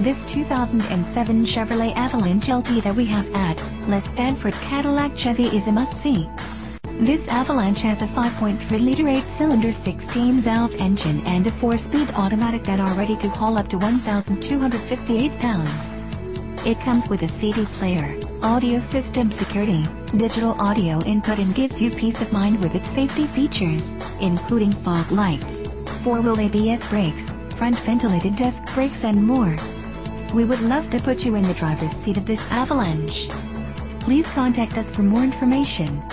This 2007 Chevrolet Avalanche LT that we have at Les Stanford Cadillac Chevy is a must-see. This Avalanche has a 5.3-liter 8-cylinder 16-valve engine and a 4-speed automatic that are ready to haul up to 1,258 pounds. It comes with a CD player, audio system security, digital audio input, and gives you peace of mind with its safety features, including fog lights, 4-wheel ABS brakes, front ventilated disc brakes, and more. We would love to put you in the driver's seat of this Avalanche. Please contact us for more information.